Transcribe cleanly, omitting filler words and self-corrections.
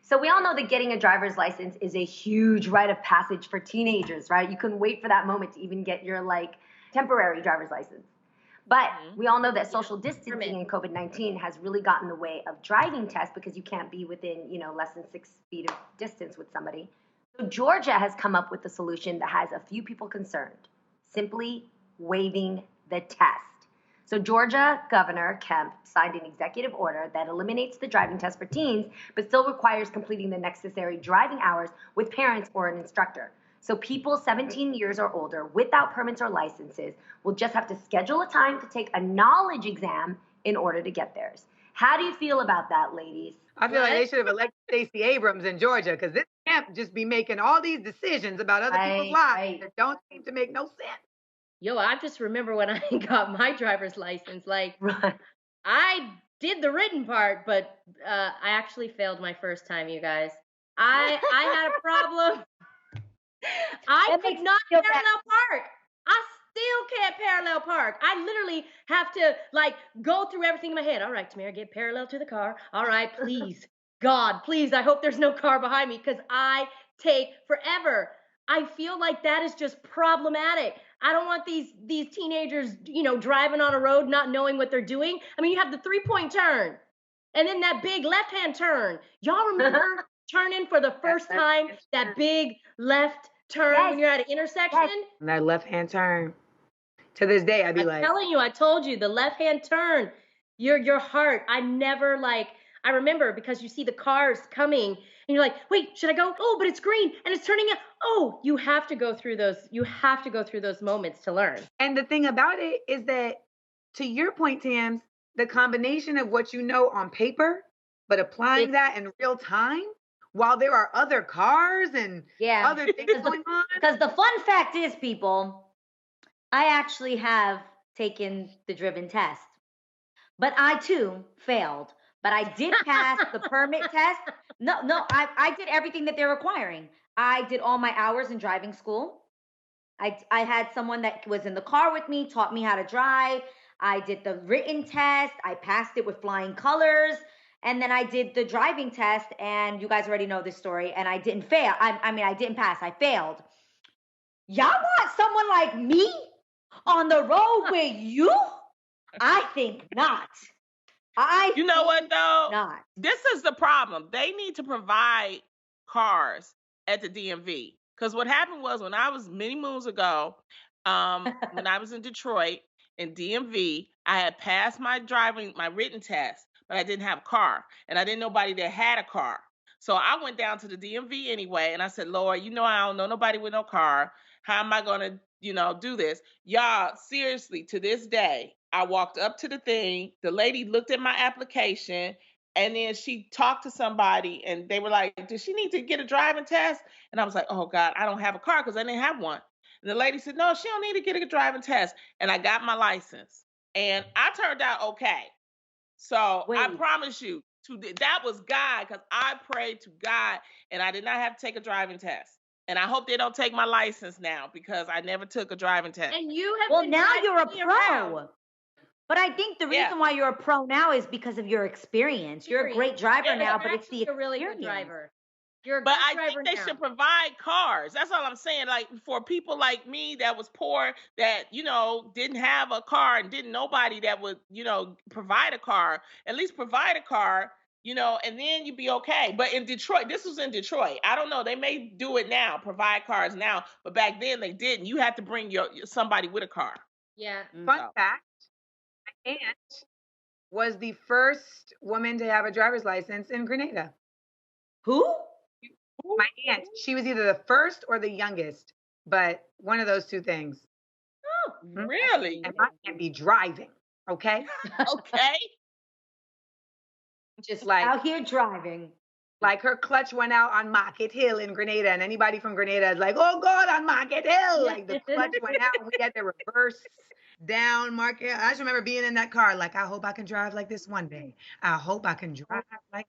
So we all know that getting a driver's license is a huge rite of passage for teenagers, right? You couldn't wait for that moment to even get your temporary driver's license. But we all know that social distancing and COVID-19 has really gotten in the way of driving tests because you can't be within, less than 6 feet of distance with somebody. So Georgia has come up with a solution that has a few people concerned, simply waiving the test. So Georgia Governor Kemp signed an executive order that eliminates the driving test for teens, but still requires completing the necessary driving hours with parents or an instructor. So people 17 years or older without permits or licenses will just have to schedule a time to take a knowledge exam in order to get theirs. How do you feel about that, ladies? I feel like they should have elected Stacey Abrams in Georgia, because this Kemp just be making all these decisions about other people's lives that don't seem to make no sense. Yo, I just remember when I got my driver's license, I did the written part, but I actually failed my first time, you guys. I had a problem. I could not parallel park. I still can't parallel park. I literally have to go through everything in my head. All right, Tamara, get parallel to the car. All right, please. God, please, I hope there's no car behind me, because I take forever. I feel like that is just problematic. I don't want these teenagers, driving on a road not knowing what they're doing. I mean, you have the 3-point turn and then that big left-hand turn. Y'all remember turning for the first time, that big left turn when you're at an intersection? And that left-hand turn. To this day, I'd be I'm telling you, I told you, the left-hand turn, your heart. I never I remember, because you see the cars coming and you're like, wait, should I go? Oh, but it's green and it's turning it. Oh, you have to go through those. You have to go through those moments to learn. And the thing about it is that, to your point, Tams, the combination of what you know on paper, but applying that in real time while there are other cars and other things going on. Because the fun fact is, people, I actually have taken the driven test, but I too failed. But I did pass the permit test. No, I did everything that they're requiring. I did all my hours in driving school. I had someone that was in the car with me, taught me how to drive. I did the written test. I passed it with flying colors. And then I did the driving test, and you guys already know this story, and I didn't fail. I didn't pass. I failed. Y'all want someone like me on the road with you? I think not. You know what, though? Not. This is the problem. They need to provide cars at the DMV. Because what happened was, when I was many moons ago, when I was in Detroit, in DMV, I had passed my written test, but I didn't have a car. And I didn't know nobody that had a car. So I went down to the DMV anyway, and I said, Lord, I don't know nobody with no car. How am I going to, do this? Y'all, seriously, to this day, I walked up to the thing. The lady looked at my application, and then she talked to somebody, and they were like, does she need to get a driving test? And I was like, oh, God, I don't have a car, because I didn't have one. And the lady said, no, she don't need to get a driving test. And I got my license. And I turned out okay. So I promise you, that was God, because I prayed to God, and I did not have to take a driving test. And I hope they don't take my license now, because I never took a driving test. And you have now you're a pro. But I think the reason why you're a pro now is because of your experience. You're a great driver now, but it's the experience. You're a really good driver. You're a but good I driver think they should provide cars. That's all I'm saying. Like, for people like me that was poor, that, didn't have a car and didn't nobody that would, provide a car, at least provide a car, and then you'd be okay. But in Detroit, this was in Detroit. I don't know. They may do it now, provide cars now, but back then they didn't. You had to bring somebody with a car. Yeah. Fun fact, my aunt was the first woman to have a driver's license in Grenada. Who? My aunt. She was either the first or the youngest, but one of those two things. Oh, really? And I can't be driving, okay? Okay. Just out here driving. Like, her clutch went out on Market Hill in Grenada, and anybody from Grenada is like, oh, God, on Market Hill. Like, the clutch went out, and we had to reverse down Market Hill. I just remember being in that car, like, I hope I can drive like this one day. I hope I can drive like